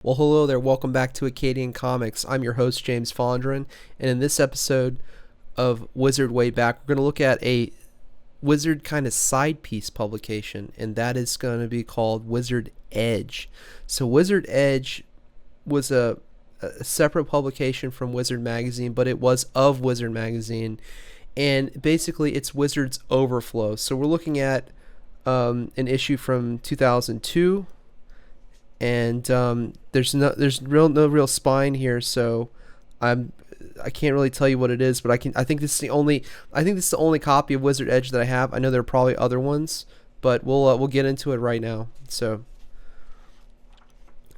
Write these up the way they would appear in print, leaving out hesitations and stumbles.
Well, hello there. Welcome back to Acadian Comics. I'm your host, James Fondren, and in this episode of Wizard Wayback, we're going to look at a Wizard kind of side piece publication, and that is going to be called Wizard Edge. So, Wizard Edge was a separate publication from Wizard Magazine, but it was of Wizard Magazine, and basically it's Wizard's Overflow. So, we're looking at an issue from 2002. And there's no real spine here, so I can't really tell you what it is, but I think this is the only copy of Wizard Edge that I have. I know there are probably other ones, but we'll get into it right now. So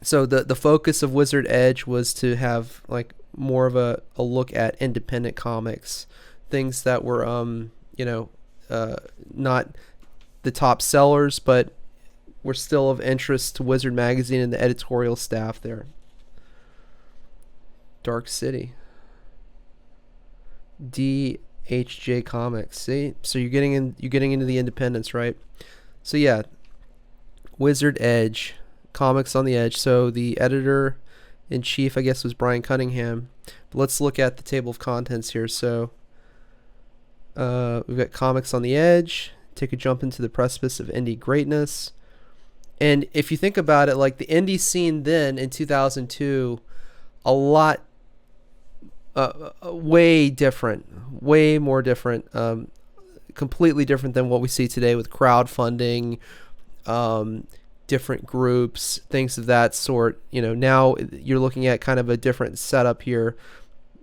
the focus of Wizard Edge was to have like more of a look at independent comics, things that were not the top sellers, but were still of interest to Wizard Magazine and the editorial staff there. Dark City. DHJ Comics. See? So you're getting into the independents, right? So yeah, Wizard Edge, Comics on the Edge. So the editor in chief, I guess, was Brian Cunningham. But let's look at the table of contents here. So we've got Comics on the Edge. Take a jump into the precipice of indie greatness. And if you think about it, like the indie scene then in 2002, a lot, way different, way more different, completely different than what we see today with crowdfunding, different groups, things of that sort. Now you're looking at kind of a different setup here.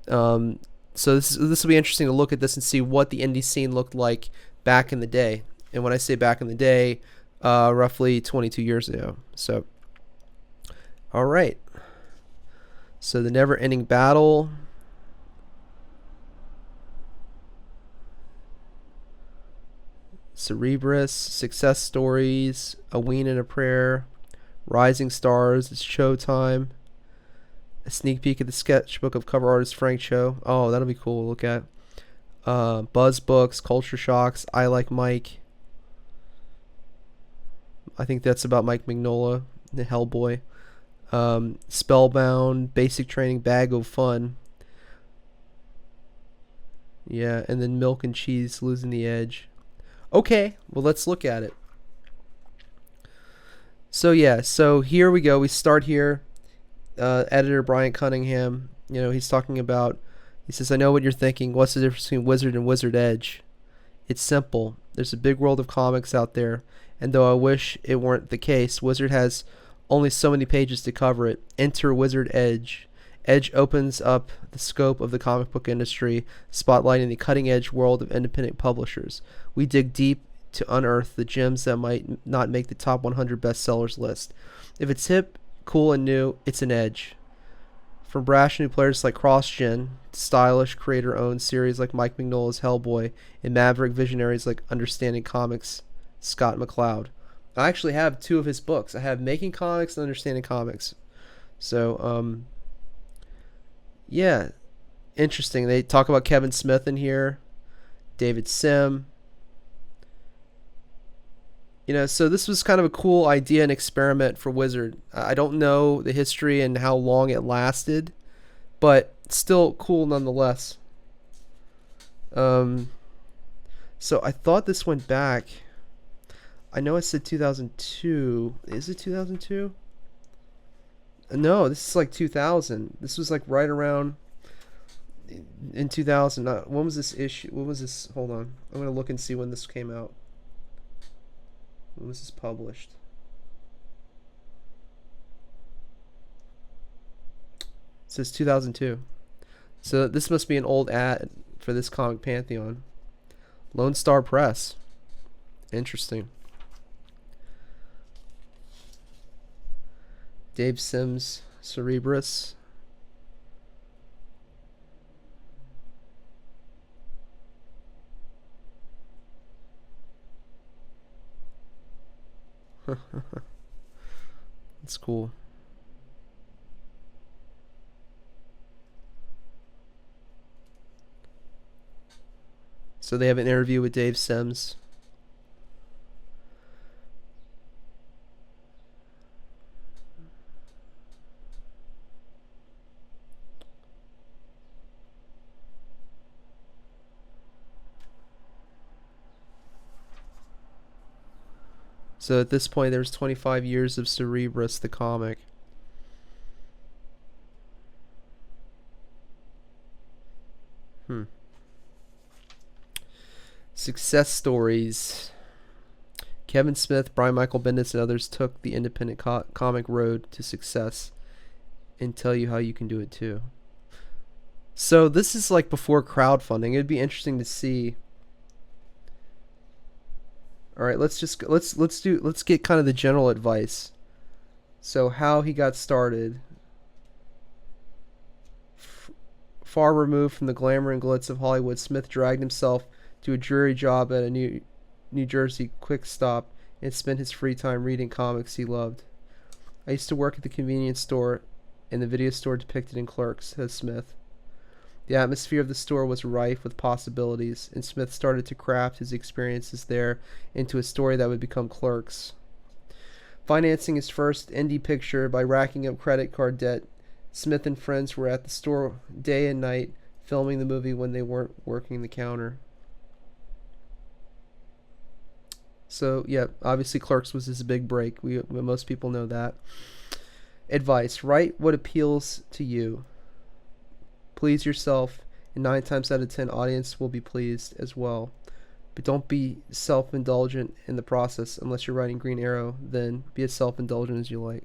So this will be interesting to look at this and see what the indie scene looked like back in the day. And when I say back in the day, roughly 22 years ago. So, all right. So the never-ending battle. Cerebrus, success stories, a ween and a prayer, rising stars, it's showtime. A sneak peek at the sketchbook of cover artist Frank Cho. Oh, that'll be cool to look at. Buzz books, culture shocks, I Like Mike. I think that's about Mike Mignola, the Hellboy. Spellbound, Basic Training, Bag of Fun. Yeah, and then Milk and Cheese, Losing the Edge. Okay, well, let's look at it. So yeah, so here we go. We start here. Editor Brian Cunningham, he's talking about, he says, I know what you're thinking. What's the difference between Wizard and Wizard Edge? It's simple. There's a big world of comics out there. And though I wish it weren't the case, Wizard has only so many pages to cover it. Enter Wizard Edge. Edge opens up the scope of the comic book industry, spotlighting the cutting-edge world of independent publishers. We dig deep to unearth the gems that might not make the top 100 bestsellers list. If it's hip, cool, and new, it's an Edge. From brash new players like CrossGen, to stylish, creator-owned series like Mike Mignola's Hellboy, and maverick visionaries like Understanding Comics' Scott McCloud. I actually have two of his books. I have Making Comics and Understanding Comics. So, yeah, interesting. They talk about Kevin Smith in here, David Sim. So this was kind of a cool idea and experiment for Wizard. I don't know the history and how long it lasted, but still cool nonetheless. So I thought this went back. I know I said 2002. Is it 2002? No, this is like 2000. This was like right around in 2000. When was this issue? When was this? Hold on. I'm going to look and see when this came out. When was this published? It says 2002. So this must be an old ad for this comic pantheon. Lone Star Press. Interesting. Dave Sims, Cerebrus. That's cool. So they have an interview with Dave Sims. So at this point, there's 25 years of Cerebrus the comic. Success stories. Kevin Smith, Brian Michael Bendis, and others took the independent comic road to success and tell you how you can do it too. So this is like before crowdfunding. It'd be interesting to see. All right, let's get kind of the general advice. So how he got started. Far removed from the glamour and glitz of Hollywood, Smith dragged himself to a dreary job at a New Jersey quick stop and spent his free time reading comics he loved. I used to work at the convenience store and the video store depicted in Clerks, says Smith. The atmosphere of the store was rife with possibilities, and Smith started to craft his experiences there into a story that would become Clerks. Financing his first indie picture by racking up credit card debt, Smith and friends were at the store day and night, filming the movie when they weren't working the counter. So, yeah, obviously Clerks was his big break. Most people know that. Advice: write what appeals to you. Please yourself, and 9 times out of 10, audience will be pleased as well. But don't be self-indulgent in the process. Unless you're writing Green Arrow, then be as self-indulgent as you like.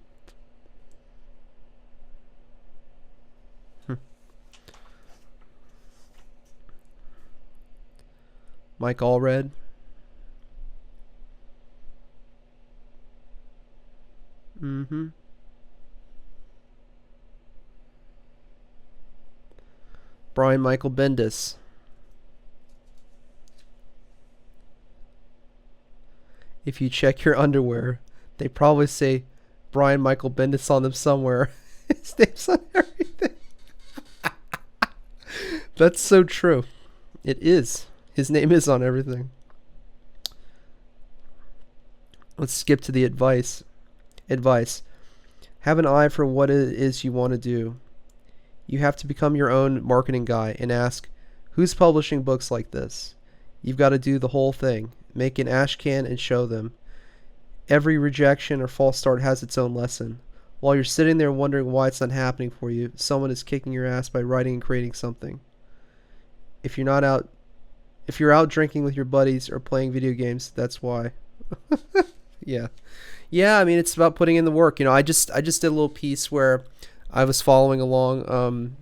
Mike Allred. Brian Michael Bendis. If you check your underwear, they probably say Brian Michael Bendis on them somewhere. His name's on everything. That's so true. It is. His name is on everything. Let's skip to the advice. Advice: have an eye for what it is you want to do. You have to become your own marketing guy and ask, who's publishing books like this? You've got to do the whole thing. Make an ash can and show them. Every rejection or false start has its own lesson. While you're sitting there wondering why it's not happening for you, someone is kicking your ass by writing and creating something. If you're out drinking with your buddies or playing video games, that's why. Yeah, I mean, it's about putting in the work. I just did a little piece where I was following along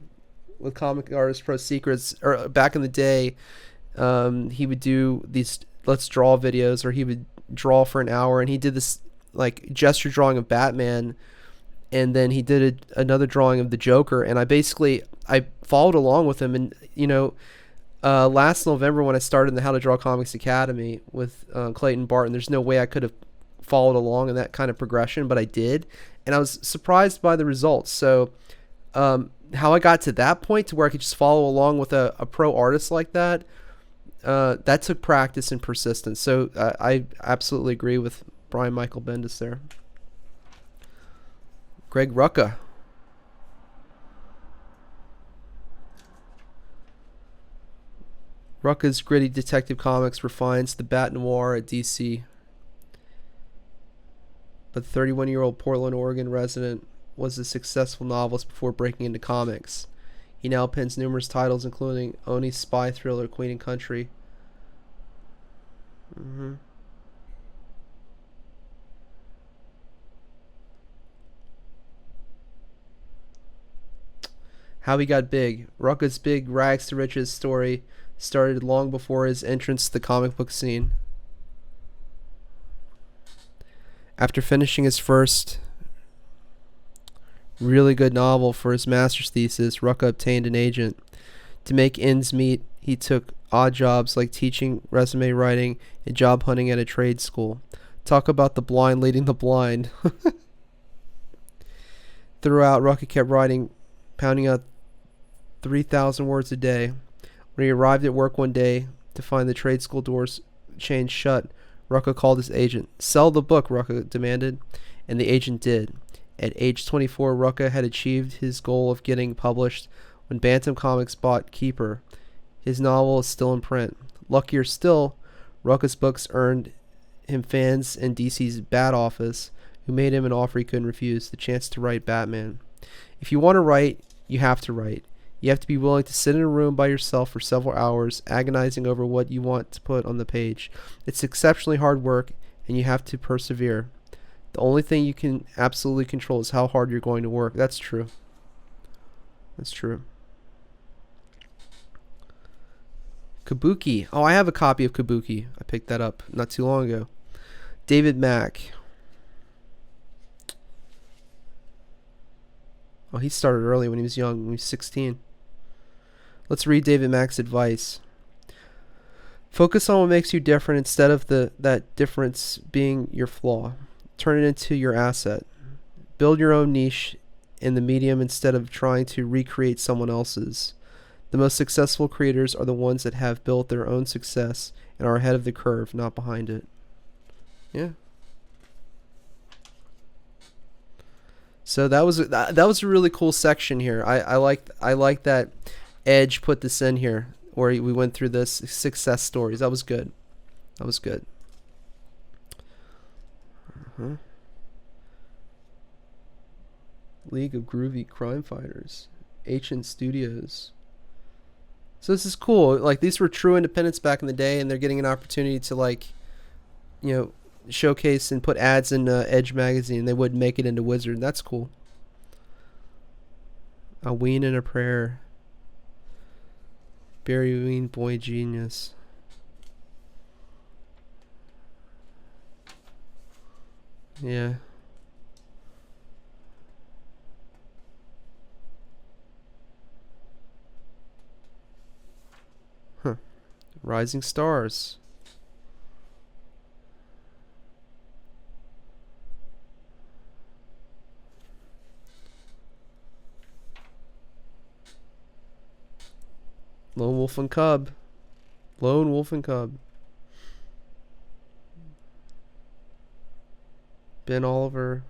with Comic Artist Pro Secrets, or back in the day, he would do these let's draw videos, or he would draw for an hour, and he did this like gesture drawing of Batman, and then he did another drawing of the Joker, and I followed along with him, and last November when I started in the How to Draw Comics Academy with Clayton Barton, there's no way I could have followed along in that kind of progression, but I did, and I was surprised by the results. So how I got to that point to where I could just follow along with a pro artist like that, that took practice and persistence. So I absolutely agree with Brian Michael Bendis there. Greg Rucka. Rucka's gritty detective comics refines the bat noir at DC. But the 31-year-old Portland, Oregon resident was a successful novelist before breaking into comics. He now pens numerous titles, including Oni's spy thriller, Queen and Country. How he got big. Rucka's big rags to riches story started long before his entrance to the comic book scene. After finishing his first really good novel for his master's thesis, Rucka obtained an agent. To make ends meet, he took odd jobs like teaching resume writing and job hunting at a trade school. Talk about the blind leading the blind. Throughout, Rucka kept writing, pounding out 3,000 words a day. When he arrived at work one day to find the trade school doors chained shut, Rucka called his agent. Sell the book, Rucka demanded, and the agent did. At age 24, Rucka had achieved his goal of getting published when Bantam Comics bought Keeper. His novel is still in print. Luckier still, Rucka's books earned him fans in DC's Bat Office who made him an offer he couldn't refuse, the chance to write Batman. If you want to write, you have to write. You have to be willing to sit in a room by yourself for several hours, agonizing over what you want to put on the page. It's exceptionally hard work, and you have to persevere. The only thing you can absolutely control is how hard you're going to work. That's true. That's true. Kabuki. Oh, I have a copy of Kabuki. I picked that up not too long ago. David Mack. Oh, he started early when he was young, when he was 16. Let's read David Mack's advice. Focus on what makes you different instead of that difference being your flaw. Turn it into your asset. Build your own niche in the medium instead of trying to recreate someone else's. The most successful creators are the ones that have built their own success and are ahead of the curve, not behind it. Yeah. So that was a really cool section here. I like that Edge put this in here where we went through this success stories. That was good. That was good. League of Groovy Crime Fighters, Ancient Studios. So this is cool. Like, these were true independents back in the day, and they're getting an opportunity to, like, you know, showcase and put ads in Edge magazine. They wouldn't make it into Wizard. That's cool. A Ween and a Prayer. Barry Ween, Boy Genius. Yeah. Huh. Rising Stars. Lone Wolf and Cub. Lone Wolf and Cub. Ben Oliver.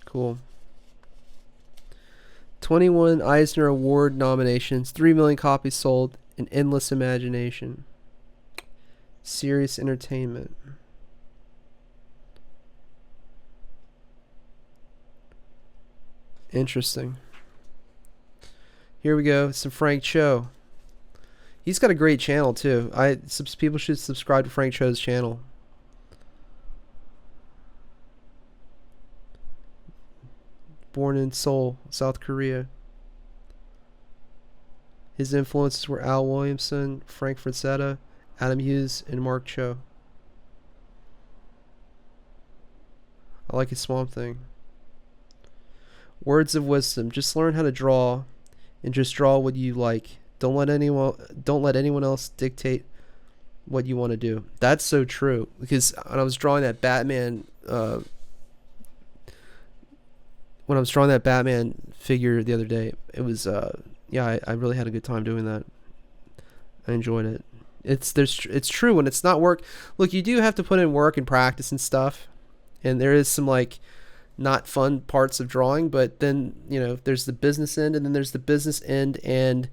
Cool. 21 Eisner Award nominations, 3 million copies sold, an endless imagination. Serious entertainment. Interesting. Here we go. Some Frank Cho. He's got a great channel too. Some people should subscribe to Frank Cho's channel. Born in Seoul, South Korea. His influences were Al Williamson, Frank Frazetta, Adam Hughes, and Mark Cho. I like his Swamp Thing. Words of wisdom. Just learn how to draw, and just draw what you like. Don't let anyone else dictate what you want to do. That's so true. Because when I was drawing that Batman, figure the other day, it was yeah, I really had a good time doing that. I enjoyed it. It's true when it's not work. Look, you do have to put in work and practice and stuff, and there is some like not fun parts of drawing, but then, you know, there's the business end, and then there's the business end, and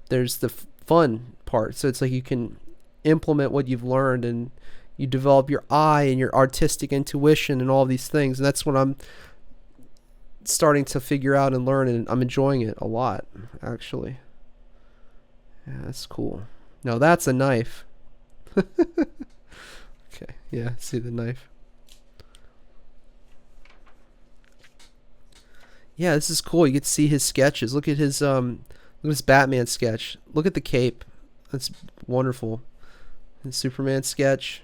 there's the fun part. So it's like you can implement what you've learned, and you develop your eye and your artistic intuition and all these things. And that's what I'm starting to figure out and learn, and I'm enjoying it a lot, actually. Yeah, that's cool. Now that's a knife. Okay, yeah, see the knife. Yeah, this is cool. You get to see his sketches. Look at his Batman sketch. Look at the cape. That's wonderful. His Superman sketch.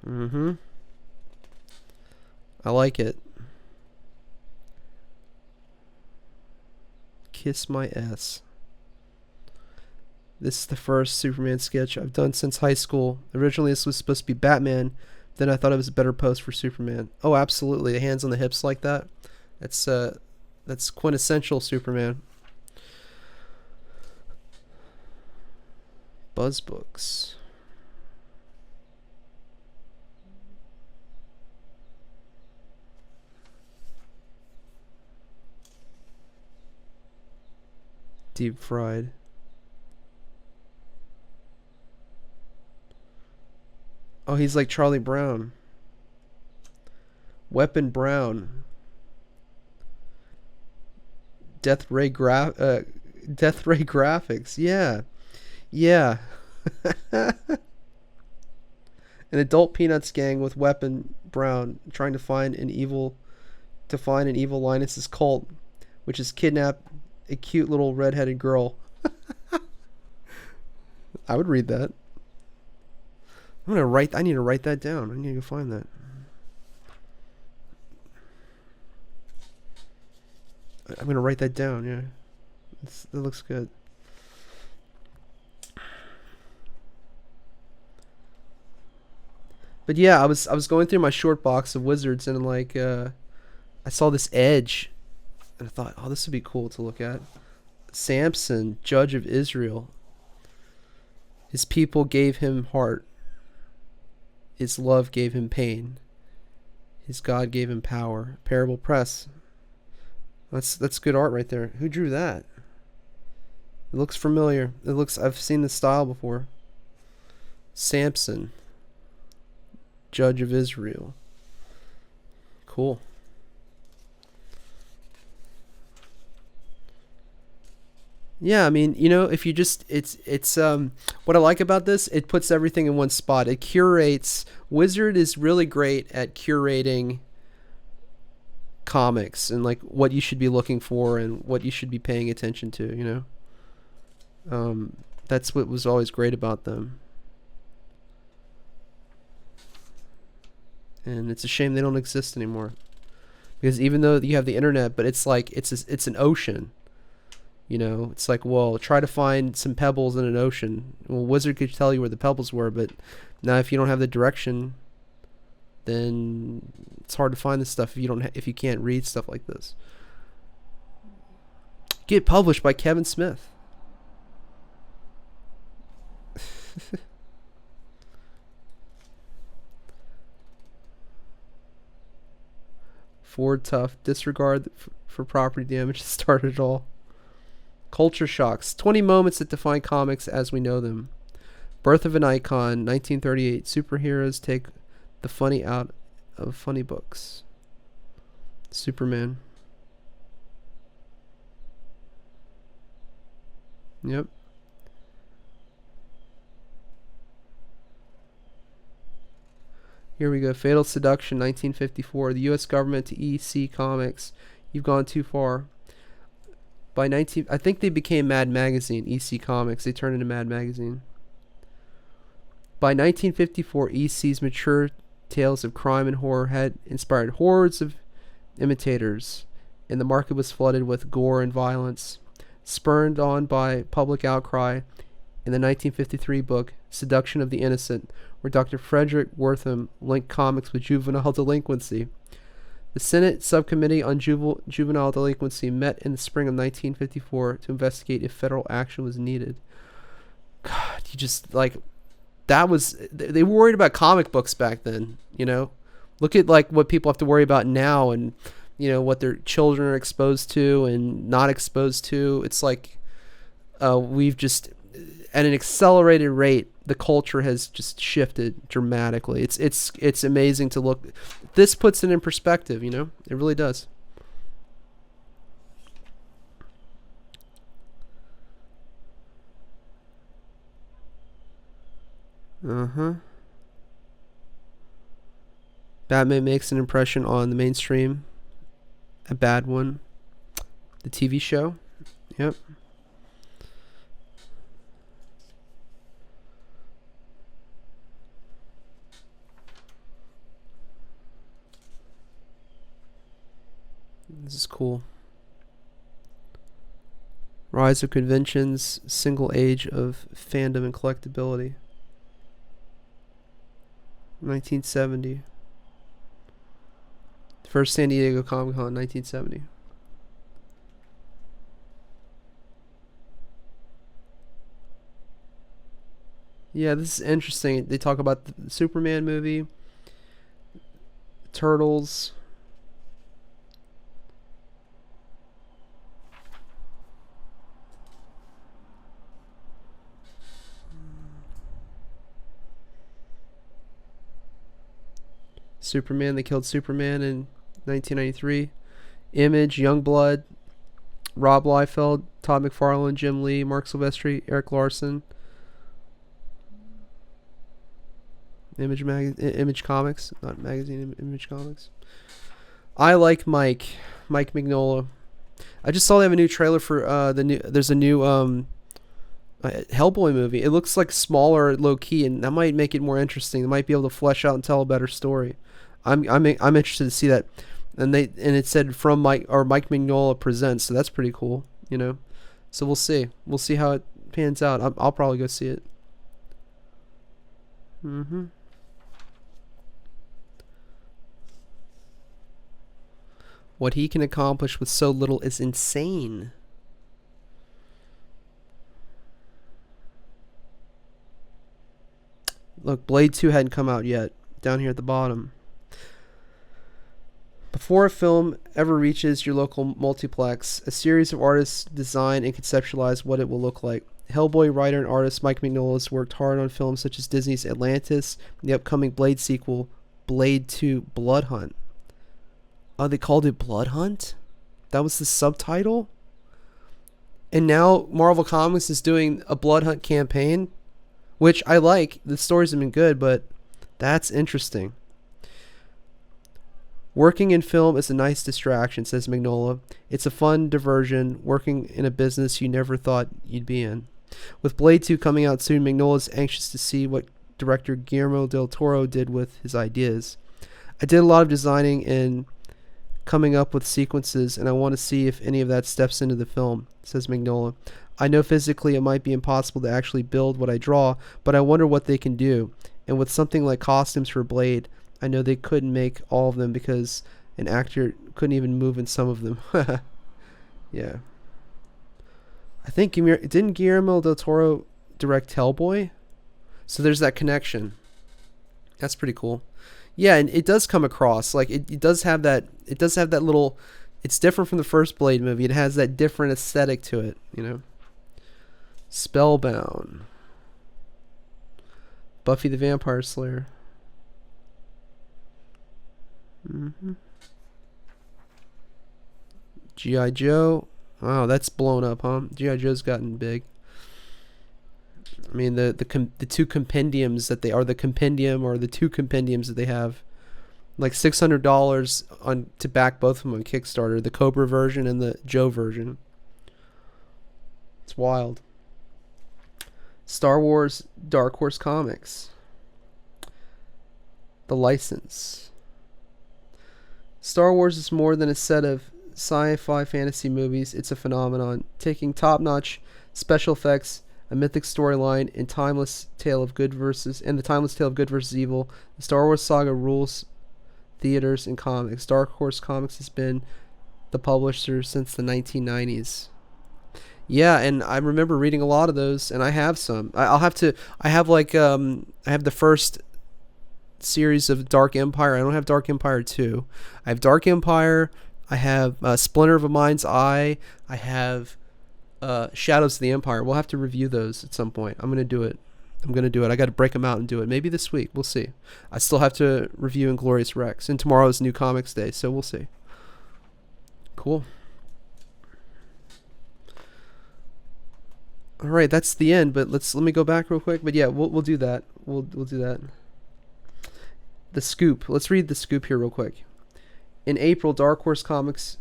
I like it. Kiss my ass. This is the first Superman sketch I've done since high school. Originally this was supposed to be Batman, then I thought it was a better pose for Superman. Oh, absolutely. The hands on the hips like that. That's quintessential Superman. Buzz books. Deep fried. Oh, he's like Charlie Brown. Weapon Brown. Death Ray graphics. Yeah. Yeah. An adult Peanuts gang with Weapon Brown trying to find an evil Linus's cult, which is kidnap a cute little redheaded girl. I would read that. I need to write that down. I need to go find that. I'm gonna write that down. Yeah, that looks good. But yeah, I was going through my short box of wizards, and like I saw this Edge, and I thought, oh, this would be cool to look at. Samson, judge of Israel. His people gave him heart. His love gave him pain. His God gave him power. Parable Press. That's good art right there. Who drew that? It looks familiar. I've seen this style before. Samson, judge of Israel. Cool. Yeah, I mean, if you just it's what I like about this, it puts everything in one spot. It curates. Wizard is really great at curating comics and like what you should be looking for and what you should be paying attention to, that's what was always great about them. And it's a shame they don't exist anymore. Because even though you have the internet, but it's like it's an ocean. It's like, well, try to find some pebbles in an ocean. Well, Wizard could tell you where the pebbles were, but now if you don't have the direction, then it's hard to find this stuff if you can't read stuff like this. Get published by Kevin Smith. Ford Tough, disregard for property damage started it all. Culture shocks, 20 moments that define comics as we know them. Birth of an icon, 1938. Superheroes take the funny out of funny books. Superman. Yep. Here we go. Fatal Seduction, 1954. The U.S. government to EC Comics. You've gone too far. I think they became Mad Magazine, EC Comics. They turned into Mad Magazine. By 1954, EC's mature tales of crime and horror had inspired hordes of imitators, and the market was flooded with gore and violence. Spurred on by public outcry, in the 1953 book, Seduction of the Innocent, where Dr. Frederick Wortham linked comics with juvenile delinquency. The Senate Subcommittee on Juvenile Delinquency met in the spring of 1954 to investigate if federal action was needed. God, they were worried about comic books back then, Look at like what people have to worry about now and, what their children are exposed to and not exposed to. It's like we've just, at an accelerated rate, the culture has just shifted dramatically. It's amazing to look. This puts it in perspective, It really does. Batman makes an impression on the mainstream. A bad one. The TV show. Yep. This is cool. Rise of conventions, single age of fandom and collectability. 1970. First San Diego Comic Con, 1970. Yeah, this is interesting. They talk about the Superman movie, Turtles. Superman. They killed Superman in 1993. Image, Youngblood, Rob Liefeld, Todd McFarlane, Jim Lee, Mark Silvestri, Eric Larson. Image Comics, not magazine. Image Comics. I Like Mike Mignola. I just saw they have a new trailer for there's a new Hellboy movie. It looks like smaller, low key, and that might make it more interesting. They might be able to flesh out and tell a better story. I'm interested to see that. And it said from Mike Mignola presents, so that's pretty cool, you know. So we'll see how it pans out. I'll probably go see it. What he can accomplish with so little is insane. Look, Blade 2 hadn't come out yet. Down here at the bottom. Before a film ever reaches your local multiplex, a series of artists design and conceptualize what it will look like. Hellboy writer and artist Mike Mignola has worked hard on films such as Disney's Atlantis and the upcoming Blade sequel, Blade 2 Blood Hunt. Oh, they called it Blood Hunt? That was the subtitle? And now Marvel Comics is doing a Blood Hunt campaign, which I like. The stories have been good, but that's interesting. Working in film is a nice distraction, says Mignola. It's a fun diversion, working in a business you never thought you'd be in. With Blade 2 coming out soon, Mignola is anxious to see what director Guillermo del Toro did with his ideas. I did a lot of designing and coming up with sequences, and I want to see if any of that steps into the film, says Mignola. I know physically it might be impossible to actually build what I draw, but I wonder what they can do. And with something like costumes for Blade, I know they couldn't make all of them because an actor couldn't even move in some of them. Yeah. I think didn't Guillermo del Toro direct Hellboy? So there's that connection. That's pretty cool. Yeah, and it does come across like it does have that little, it's different from the first Blade movie. It has that different aesthetic to it, you know. Spellbound. Buffy the Vampire Slayer. G.I. Joe. Wow, that's blown up, huh? G.I. Joe's gotten big. I mean, the two compendiums that they are, the compendium or the two compendiums that they have, like $600 on to back both of them on Kickstarter, the Cobra version and the Joe version. It's wild. Star Wars Dark Horse Comics. The license. Star Wars is more than a set of sci-fi fantasy movies. It's a phenomenon, taking top-notch special effects, a mythic storyline, and the timeless tale of good versus evil. The Star Wars saga rules theaters and comics. Dark Horse Comics has been the publisher since the 1990s. Yeah, and I remember reading a lot of those, and I have some. I have the first series of Dark Empire. I don't have Dark Empire 2. I have Dark Empire. I have Splinter of a Mind's Eye. I have Shadows of the Empire. We'll have to review those at some point. I'm going to do it. I got to break them out and do it. Maybe this week. We'll see. I still have to review Inglorious Rex. And tomorrow's New Comics Day, so we'll see. Cool. All right, that's the end, but let me go back real quick. But yeah, we'll do that. We'll do that. The scoop. Let's read the scoop here real quick. In April, Dark Horse Comics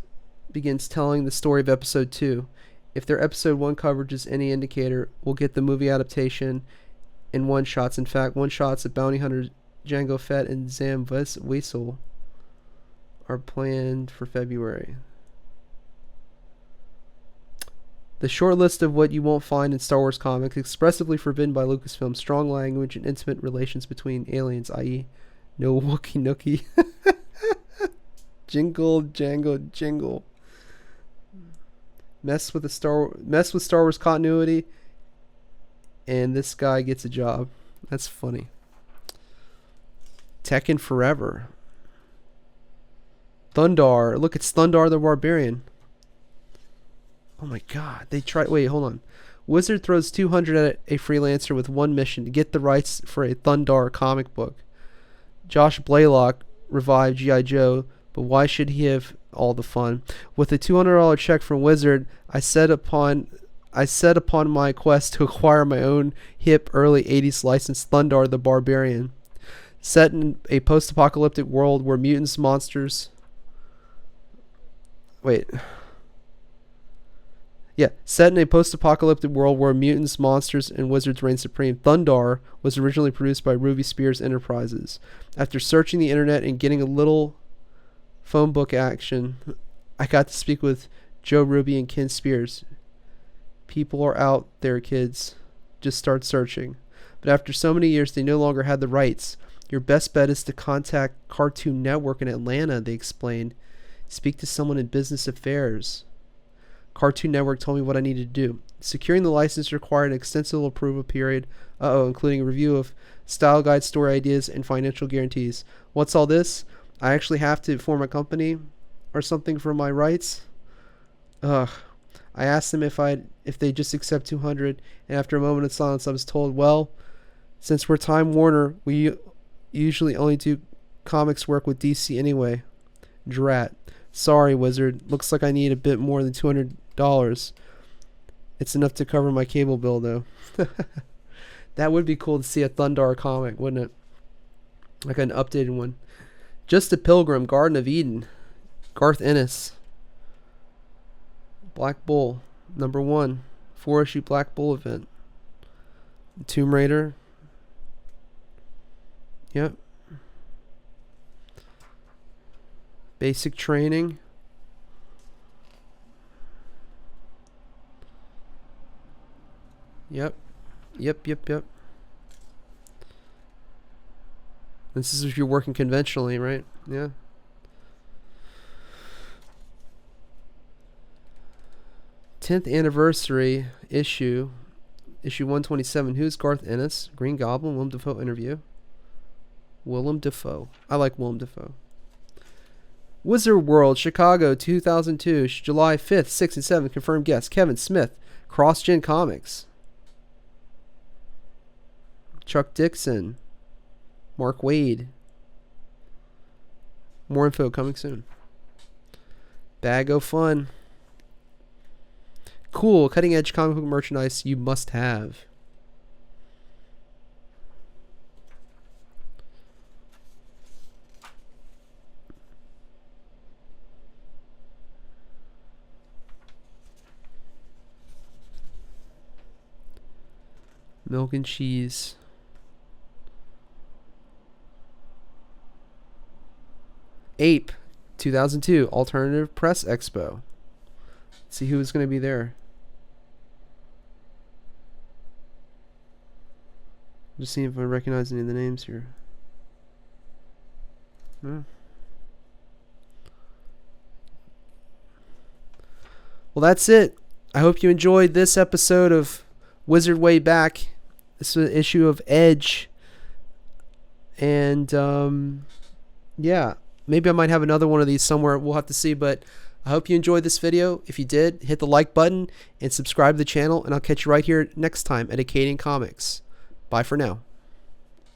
begins telling the story of Episode 2. If their Episode 1 coverage is any indicator, we'll get the movie adaptation in one-shots. In fact, one-shots of Bounty Hunter Jango Fett and Zam Wesell are planned for February. The short list of what you won't find in Star Wars comics, expressively forbidden by Lucasfilm, strong language and intimate relations between aliens, i.e. no Wookiee Nookie. Jingle, Jango, Jingle. Mess with Star Wars continuity, and this guy gets a job. That's funny. Tekken Forever. Thundar. Look, it's Thundar the Barbarian. Oh my god. Wait, hold on. Wizard throws 200 at a freelancer with one mission: to get the rights for a Thundar comic book. Josh Blaylock revive G.I. Joe, but why should he have all the fun? With a $200 check from Wizard, I set upon my quest to acquire my own hip early 80s licensed Thundar the Barbarian. Set in a post-apocalyptic world where mutants, monsters... Wait... Yeah, set in a post-apocalyptic world where mutants, monsters, and wizards reign supreme, Thundar was originally produced by Ruby Spears Enterprises. After searching the internet and getting a little phone book action, I got to speak with Joe Ruby and Ken Spears. People are out there, kids. Just start searching. But after so many years, they no longer had the rights. Your best bet is to contact Cartoon Network in Atlanta, they explained. Speak to someone in business affairs. Cartoon Network told me what I needed to do. Securing the license required an extensive approval period, including a review of style guide, story ideas, and financial guarantees. What's all this? I actually have to form a company or something for my rights? Ugh. I asked them if they just accept 200, and after a moment of silence, I was told, well, since we're Time Warner, we usually only do comics work with DC anyway. Drat. Sorry, Wizard. Looks like I need a bit more than $200. It's enough to cover my cable bill, though. That would be cool to see a Thundar comic, wouldn't it? Like an updated one. Just a Pilgrim, Garden of Eden. Garth Ennis. Black Bull, #1. 4-issue Black Bull event. Tomb Raider. Yep. Basic training. Yep. This is if you're working conventionally, right? Yeah. '10th anniversary issue 127. Who's Garth Ennis? Green Goblin. Willem Dafoe interview. Willem Dafoe. I like Willem Dafoe. Wizard World, Chicago, 2002, July 5th, 6th, and 7th. Confirmed guests: Kevin Smith, CrossGen Comics, Chuck Dixon, Mark Waid. More info coming soon. Bag o' fun. Cool, cutting edge comic book merchandise you must have. Milk and cheese. Ape, 2002, Alternative Press Expo. Let's see who's going to be there. Just seeing if I recognize any of the names here. Yeah. Well, that's it. I hope you enjoyed this episode of Wizard Wayback. This is an issue of Edge. And, yeah. Maybe I might have another one of these somewhere. We'll have to see. But I hope you enjoyed this video. If you did, hit the like button and subscribe to the channel. And I'll catch you right here next time at Acadian Comics. Bye for now.